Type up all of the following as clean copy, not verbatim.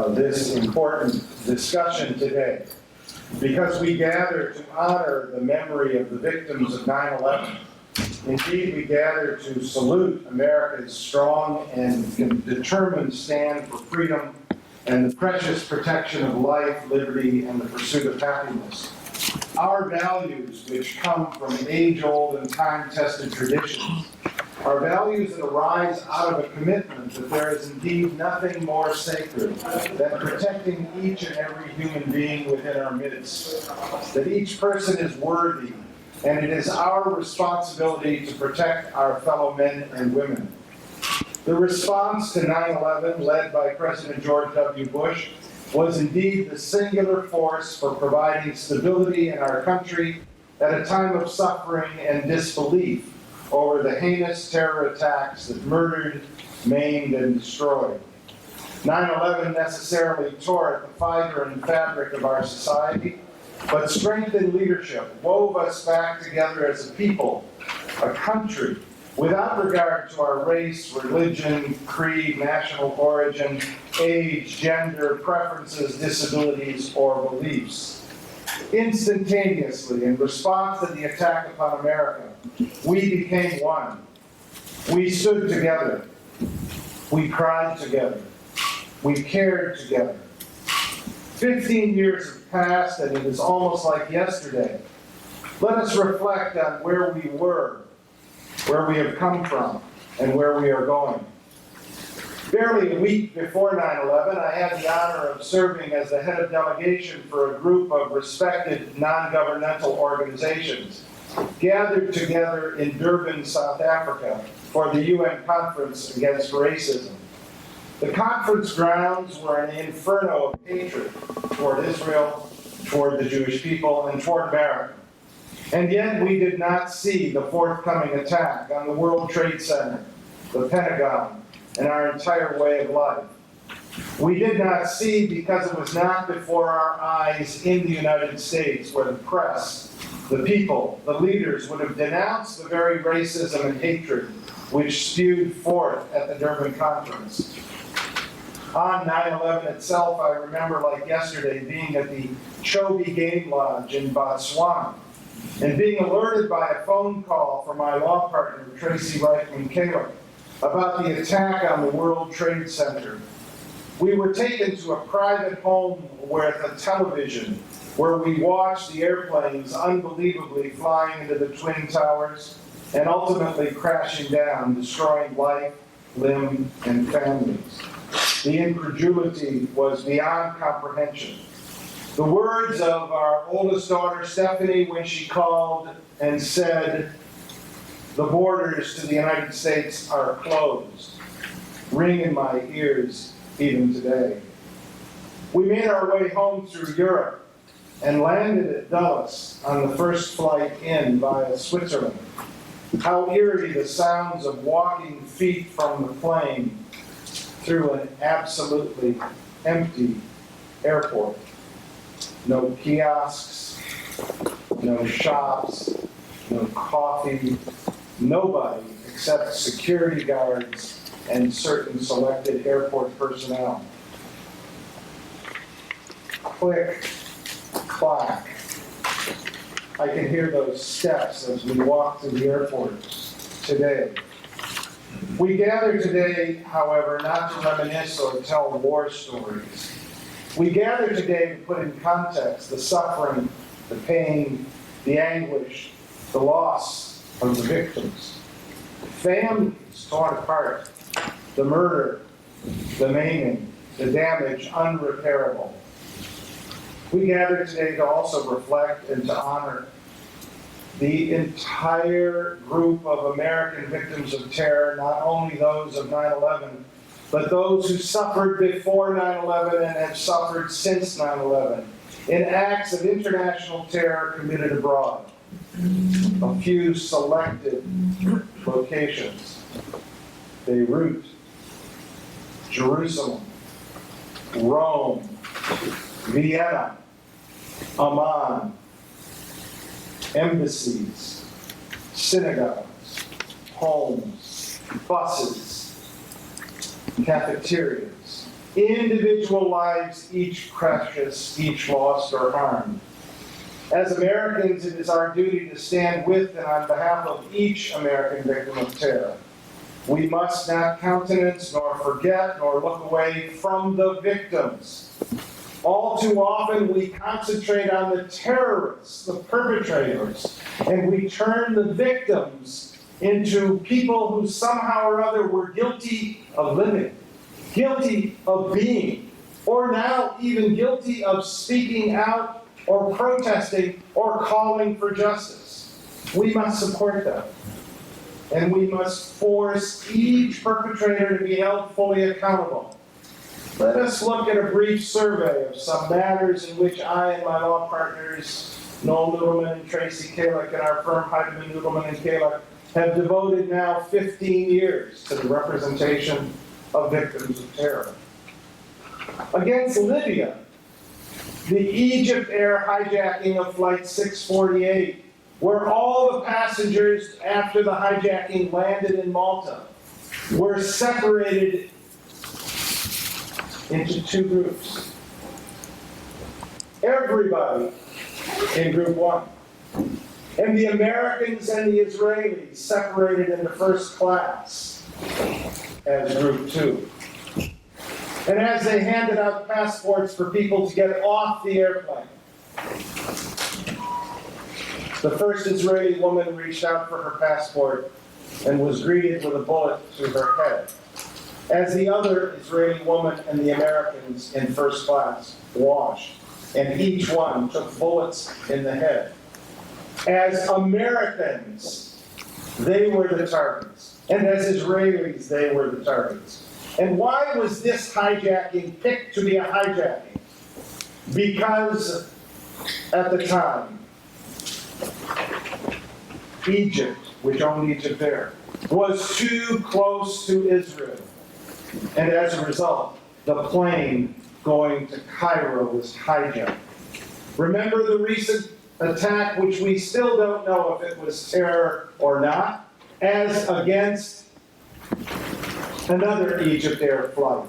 this important discussion today, because we gather to honor the memory of the victims of 9/11. Indeed, we gather to salute America's strong and determined stand for freedom and the precious protection of life, liberty, and the pursuit of happiness. Our values, which come from age-old and time-tested traditions, are values that arise out of a commitment that there is indeed nothing more sacred than protecting each and every human being within our midst, that each person is worthy, and it is our responsibility to protect our fellow men and women. The response to 9/11, led by President George W. Bush, was indeed the singular force for providing stability in our country at a time of suffering and disbelief over the heinous terror attacks that murdered, maimed, and destroyed. 9/11 necessarily tore at the fiber and fabric of our society, but strengthened leadership, wove us back together as a people, a country, without regard to our race, religion, creed, national origin, age, gender, preferences, disabilities, or beliefs. Instantaneously, in response to the attack upon America, we became one. We stood together. We cried together. We cared together. 15 years have passed, and it is almost like yesterday. Let us reflect on where we were, where we have come from, and where we are going. Barely a week before 9/11, I had the honor of serving as the head of delegation for a group of respected non-governmental organizations gathered together in Durban, South Africa, for the UN Conference Against Racism. The conference grounds were an inferno of hatred toward Israel, toward the Jewish people, and toward America. And yet we did not see the forthcoming attack on the World Trade Center, the Pentagon, and our entire way of life. We did not see because it was not before our eyes in the United States, where the press, the people, the leaders would have denounced the very racism and hatred which spewed forth at the Durban conference. On 9/11 itself, I remember like yesterday being at the Chobe Game Lodge in Botswana and being alerted by a phone call from my law partner, Tracy Reichman-Kaler, about the attack on the World Trade Center. We were taken to a private home with a television where we watched the airplanes unbelievably flying into the Twin Towers and ultimately crashing down, destroying life, limb, and families. The incredulity was beyond comprehension. The words of our oldest daughter, Stephanie, when she called and said, "The borders to the United States are closed," ring in my ears even today. We made our way home through Europe and landed at Dulles on the first flight in via Switzerland. How eerie the sounds of walking feet from the plane through an absolutely empty airport. No kiosks, no shops, no coffee, nobody except security guards and certain selected airport personnel. Click, clack. I can hear those steps as we walk through the airport today. We gather today, however, not to reminisce or tell war stories. We gather today to put in context the suffering, the pain, the anguish, the loss of the victims. Families torn apart, the murder, the maiming, the damage unrepairable. We gather today to also reflect and to honor the entire group of American victims of terror, not only those of 9/11, but those who suffered before 9/11 and have suffered since 9/11 in acts of international terror committed abroad. A few selected locations: Beirut, Jerusalem, Rome, Vienna, Amman, embassies, synagogues, homes, buses, cafeterias, individual lives, each precious, each lost or harmed. As Americans, it is our duty to stand with and on behalf of each American victim of terror. We must not countenance, nor forget, nor look away from the victims. All too often, we concentrate on the terrorists, the perpetrators, and we turn the victims into people who somehow or other were guilty of living, guilty of being, or now even guilty of speaking out or protesting or calling for justice. We must support them. And we must force each perpetrator to be held fully accountable. Let us look at a brief survey of some matters in which I and my law partners, Noel Noodleman and Tracy Kalick, and our firm Heideman, Noodleman and Kalick, have devoted now 15 years to the representation of victims of terror. Against Libya, the Egypt Air hijacking of Flight 648, where all the passengers after the hijacking landed in Malta, were separated into two groups. Everybody in Group 1. And the Americans and the Israelis separated into first class as Group 2. And as they handed out passports for people to get off the airplane, the first Israeli woman reached out for her passport and was greeted with a bullet through her head, as the other Israeli woman and the Americans in first class washed, and each one took bullets in the head. As Americans, they were the targets, and as Israelis, they were the targets. And why was this hijacking picked to be a hijacking? Because at the time, Egypt, which owned Egypt Air, was too close to Israel. And as a result, the plane going to Cairo was hijacked. Remember the recent attack, which we still don't know if it was terror or not, as against another Egypt Air flight.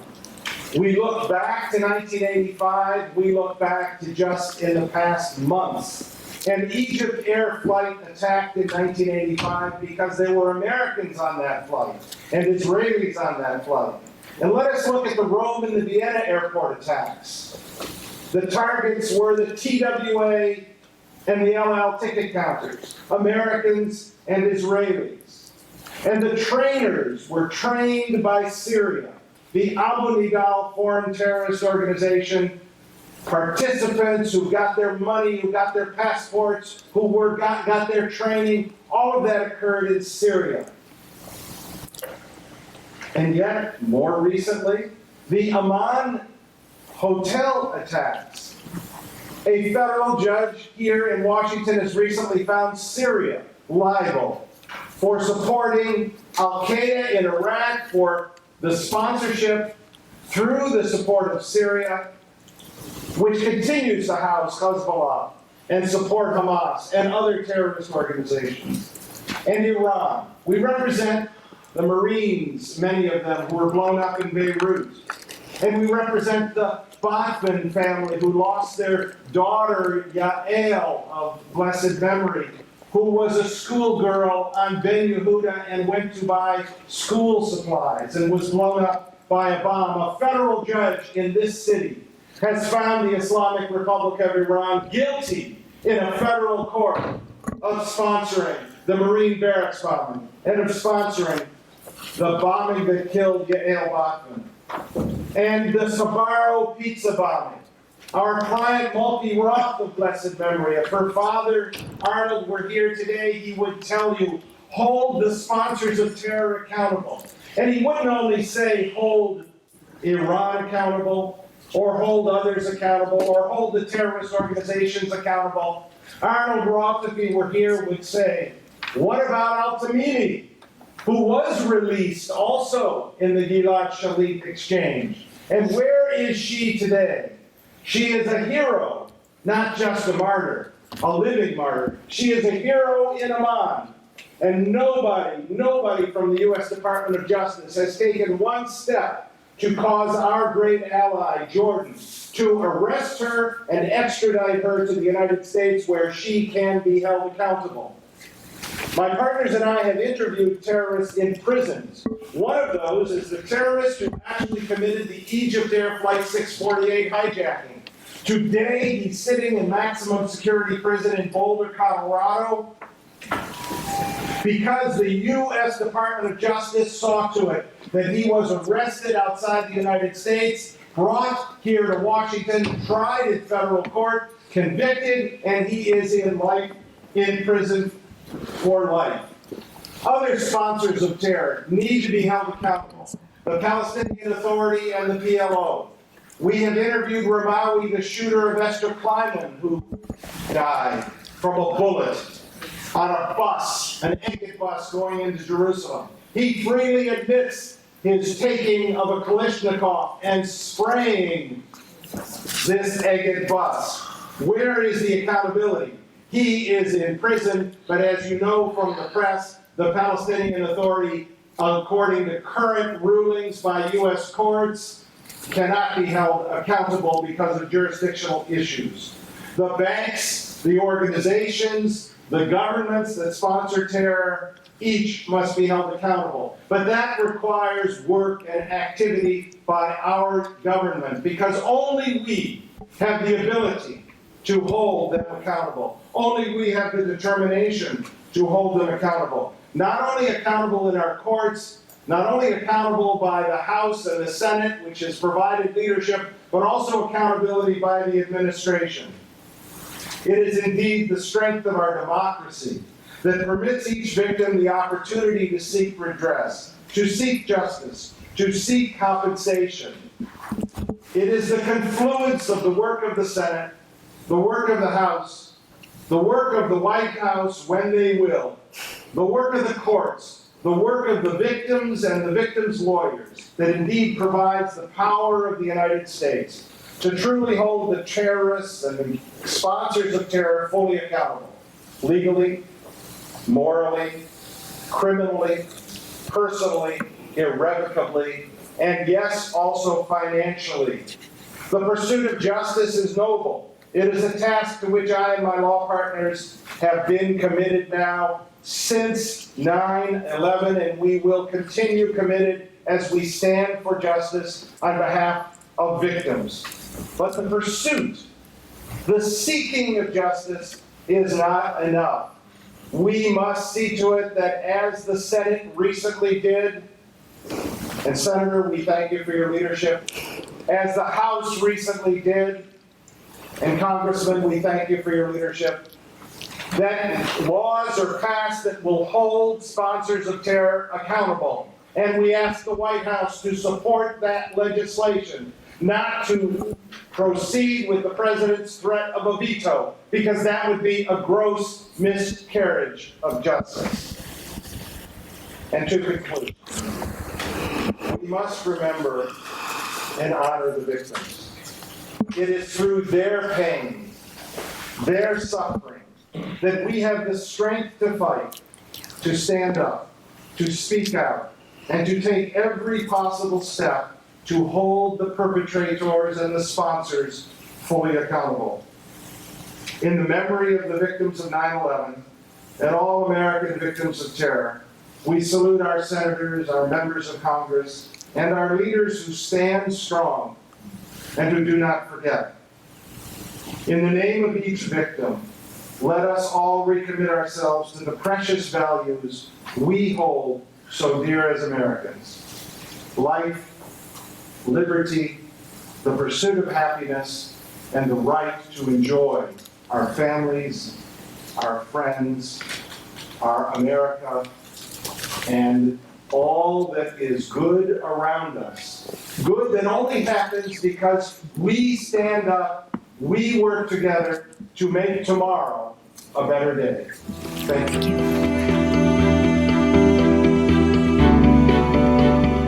We look back to 1985, we look back to just in the past months. An Egypt Air flight attacked in 1985 because there were Americans on that flight and Israelis on that flight. And let us look at the Rome and the Vienna airport attacks. The targets were the TWA and the El Al ticket counters, Americans and Israelis. And the trainers were trained by Syria, the Abu Nidal foreign terrorist organization, participants who got their money, who got their passports, who got their training. All of that occurred in Syria. And yet, more recently, the Amman hotel attacks. A federal judge here in Washington has recently found Syria liable for supporting Al-Qaeda in Iraq, for the sponsorship through the support of Syria, which continues to house Hezbollah and support Hamas and other terrorist organizations. And Iran. We represent the Marines, many of them, who were blown up in Beirut. And we represent the Bachman family, who lost their daughter, Yael, of blessed memory, who was a schoolgirl on Ben Yehuda and went to buy school supplies and was blown up by a bomb. A federal judge in this city has found the Islamic Republic of Iran guilty in a federal court of sponsoring the Marine barracks bombing and of sponsoring the bombing that killed Yael Bachman. And the Sbarro pizza bombing. Our client, Malky Roth of blessed memory, if her father, Arnold, were here today, he would tell you, hold the sponsors of terror accountable. And he wouldn't only say hold Iran accountable, or hold others accountable, or hold the terrorist organizations accountable. Arnold Roth, if he were here, would say, what about Al-Tamimi, who was released also in the Gilad Shalit exchange? And where is she today? She is a hero, not just a martyr, a living martyr. She is a hero in Amman. And nobody from the U.S. Department of Justice has taken one step to cause our great ally, Jordan, to arrest her and extradite her to the United States where she can be held accountable. My partners and I have interviewed terrorists in prisons. One of those is the terrorist who actually committed the Egypt Air Flight 648 hijacking. Today, he's sitting in maximum security prison in Boulder, Colorado, because the U.S. Department of Justice saw to it that he was arrested outside the United States, brought here to Washington, tried in federal court, convicted, and he is in prison for life. Other sponsors of terror need to be held accountable. The Palestinian Authority and the PLO. We have interviewed Ramawi, the shooter of Esther Kleiman, who died from a bullet on a bus, an Egged bus going into Jerusalem. He freely admits his taking of a Kalashnikov and spraying this Egged bus. Where is the accountability? He is in prison, but as you know from the press, the Palestinian Authority, according to current rulings by U.S. courts, cannot be held accountable because of jurisdictional issues. The banks, the organizations, the governments that sponsor terror, each must be held accountable. But that requires work and activity by our government, because only we have the ability to hold them accountable. Only we have the determination to hold them accountable. Not only accountable in our courts, not only accountable by the House and the Senate, which has provided leadership, but also accountability by the administration. It is indeed the strength of our democracy that permits each victim the opportunity to seek redress, to seek justice, to seek compensation. It is the confluence of the work of the Senate, the work of the House, the work of the White House when they will, the work of the courts, the work of the victims and the victims' lawyers that indeed provides the power of the United States to truly hold the terrorists and the sponsors of terror fully accountable, legally, morally, criminally, personally, irrevocably, and yes, also financially. The pursuit of justice is noble. It is a task to which I and my law partners have been committed now since 9/11, and we will continue committed as we stand for justice on behalf of victims. But the pursuit, the seeking of justice is not enough. We must see to it that, as the Senate recently did, and Senator, we thank you for your leadership, as the House recently did, and Congressman, we thank you for your leadership, that laws are passed that will hold sponsors of terror accountable. And we ask the White House to support that legislation, not to proceed with the President's threat of a veto, because that would be a gross miscarriage of justice. And to conclude, we must remember and honor the victims. It is through their pain, their suffering, that we have the strength to fight, to stand up, to speak out, and to take every possible step to hold the perpetrators and the sponsors fully accountable. In the memory of the victims of 9/11 and all American victims of terror, we salute our senators, our members of Congress, and our leaders who stand strong and who do not forget. In the name of each victim, let us all recommit ourselves to the precious values we hold so dear as Americans: life, liberty, the pursuit of happiness, and the right to enjoy our families, our friends, our America, and all that is good around us. Good that only happens because we stand up, we work together to make tomorrow a better day. Thank you.